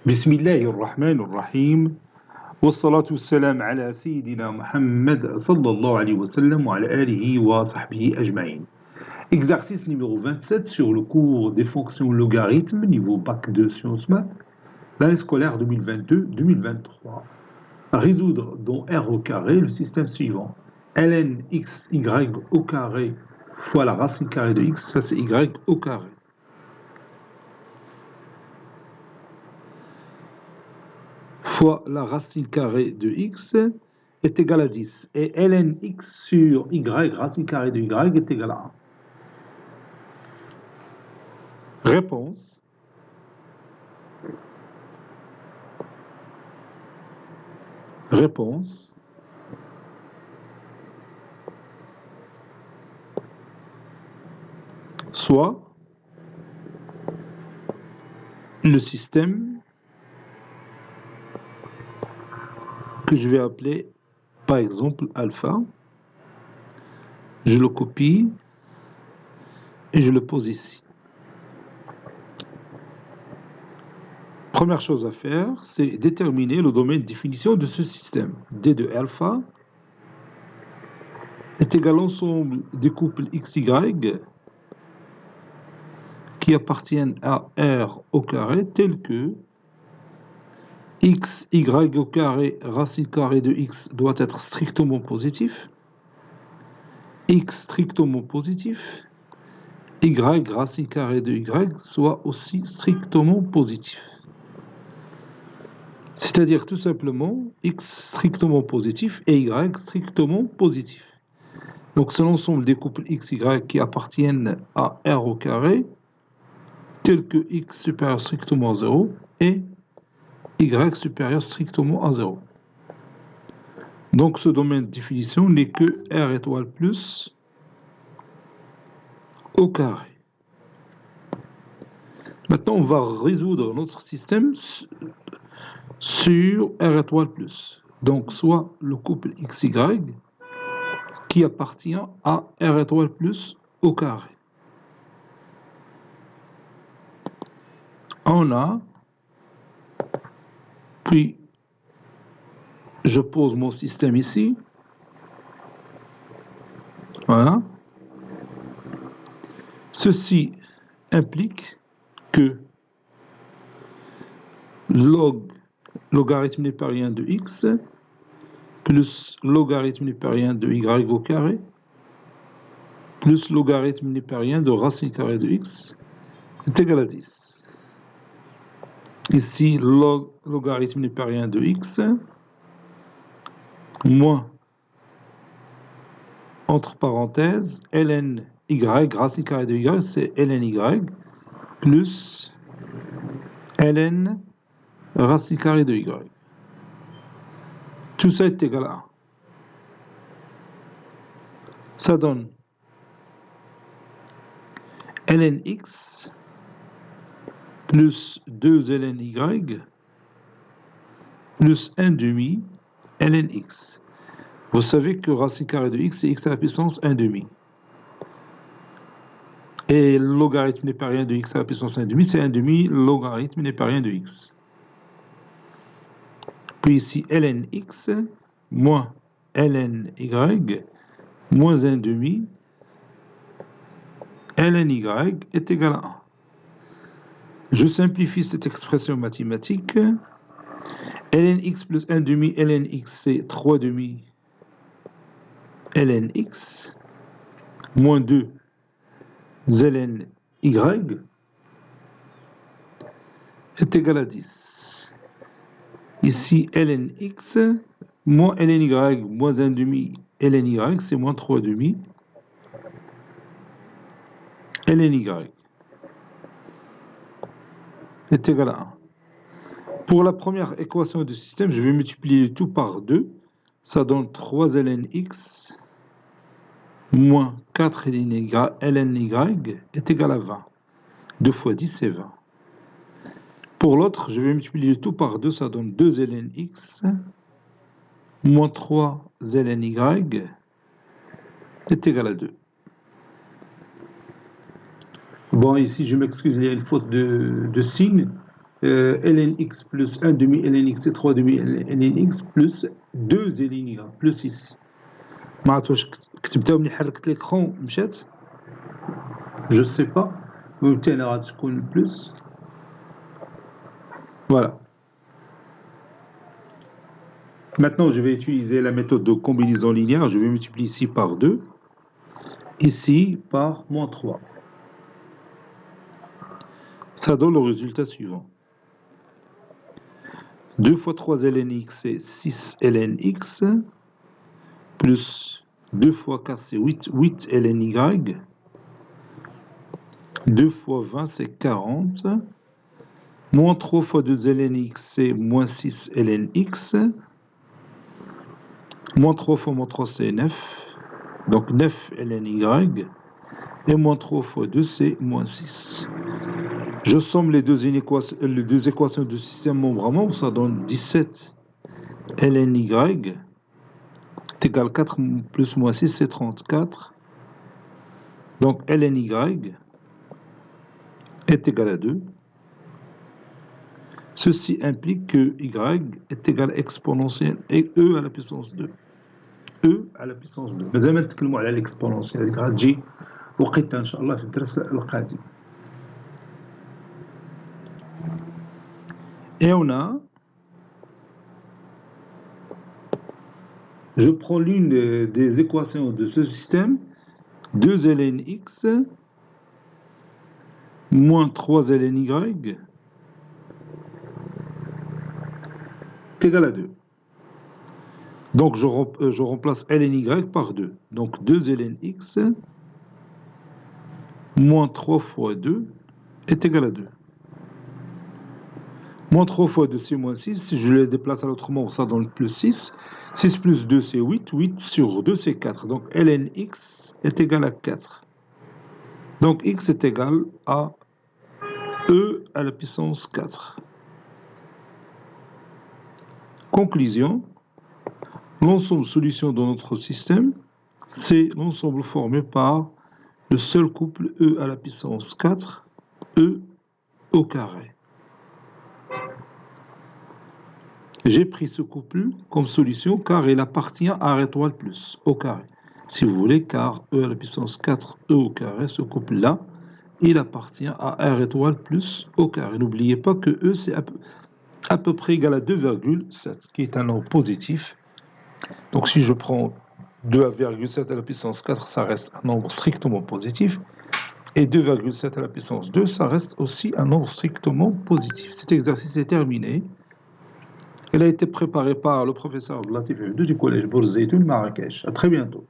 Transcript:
بسم الله الرحمن الرحيم والصلاة والسلام على سيدنا محمد صلى الله عليه وسلم وعلى آله وصحبه أجمعين. Exercice numéro 27 sur le cours des fonctions logarithmes, niveau bac 2 sciences maths, l'année scolaire 2022-2023. Résoudre dans R au carré le système suivant. ln x y au carré fois la racine carrée de x, ça c'est y au carré. Fois la racine carrée de x est égal à 10. Et ln x sur y, racine carrée de y, est égal à 1. Réponse. Réponse. Soit le système que je vais appeler par exemple alpha, je le copie et je le pose ici. Première chose à faire, c'est déterminer le domaine de définition de ce système. D de alpha est égal à l'ensemble des couples xy qui appartiennent à R au carré tels que x, y au carré, racine carrée de x doit être strictement positif, x strictement positif, y, racine carrée de y, soit aussi strictement positif. C'est-à-dire tout simplement x strictement positif et y strictement positif. Donc c'est l'ensemble des couples x, y qui appartiennent à R au carré, tels que x supérieur strictement à 0 et y supérieur strictement à 0. Donc ce domaine de définition n'est que R étoile plus au carré. Maintenant, on va résoudre notre système sur R étoile plus. Donc soit le couple XY qui appartient à R étoile plus au carré. On a, puis je pose mon système ici. Voilà. Ceci implique que logarithme népérien de x plus logarithme népérien de y au carré plus logarithme népérien de racine carrée de x est égal à 10. Ici, logarithme népérien de x moins, entre parenthèses, ln y, racine carrée de y, c'est ln y, plus ln racine carrée de y. Tout ça est égal à 1. Ça donne ln x plus 2 ln y plus 1 demi ln x. Vous savez que racine carrée de x, c'est x à la puissance 1 demi. Et le logarithme népérien de x à la puissance 1 demi, c'est 1 demi logarithme népérien de x. Puis ici, ln x moins ln y moins 1 demi ln y est égal à 1. Je simplifie cette expression mathématique. Ln x plus 1 demi ln x, c'est 3 demi ln x moins 2 ln y est égal à 10. Ici, ln x moins ln y moins 1 demi ln y, c'est moins 3 demi ln y est égal à 1. Pour la première équation du système, je vais multiplier le tout par 2. Ça donne 3 ln x moins 4 ln y est égal à 20. 2 fois 10, c'est 20. Pour l'autre, je vais multiplier le tout par 2. Ça donne 2 ln x moins 3 ln y est égal à 2. Bon, ici, je m'excuse, il y a une faute de signe. ln x plus 1 demi ln x et 3 demi ln x plus 2 ln y plus 6. ما عرفت واش كتبتها ملي حركت ليكرون مشات je sais pas وبالتالي غتكون plus voilà. Maintenant je vais utiliser la méthode de combinaison linéaire, je vais multiplier ici par 2, ici par moins 3. Ça donne le résultat suivant. 2 fois 3 ln x c'est 6 ln x, plus 2 fois 4 c'est 8 ln y, 2 fois 20 c'est 40, moins 3 fois 2 ln x c'est moins 6 ln x, moins 3 fois moins 3 c'est 9, donc 9 ln y, et moins 3 fois 2 c'est moins 6. Je somme les deux équations du système membre, ça donne 17 ln y est égal à 4 plus moins 6 c'est 34. Donc ln y est égal à 2. Ceci implique que y est égal à exponentielle et e à la puissance 2. E à la puissance 2. مازال ما نتكلموا على l'exponentielle اللي غتجي وقتها ان شاء الله في الدرس القادم. Et on a, je prends l'une des équations de ce système, 2 ln x moins 3 ln y est égal à 2. Donc je remplace ln y par 2. Donc 2 ln x moins 3 fois 2 est égal à 2. Moins 3 fois 2 c'est moins 6. Si je le déplace à l'autre membre, ça donne plus 6. 6 plus 2 c'est 8. 8 sur 2 c'est 4. Donc ln x est égal à 4. Donc x est égal à e à la puissance 4. Conclusion, l'ensemble solution de notre système, c'est l'ensemble formé par le seul couple e à la puissance 4, e au carré. J'ai pris ce couple comme solution car il appartient à R étoile plus au carré. Si vous voulez, car e à la puissance 4, e au carré, ce couple-là, il appartient à R étoile plus au carré. N'oubliez pas que e c'est à peu près égal à 2,7, qui est un nombre positif. Donc si je prends 2,7 à la puissance 4, ça reste un nombre strictement positif. Et 2,7 à la puissance 2, ça reste aussi un nombre strictement positif. Cet exercice est terminé. Il a été préparé par le professeur Latif du collège Bourzeitoun Marrakech. À très bientôt.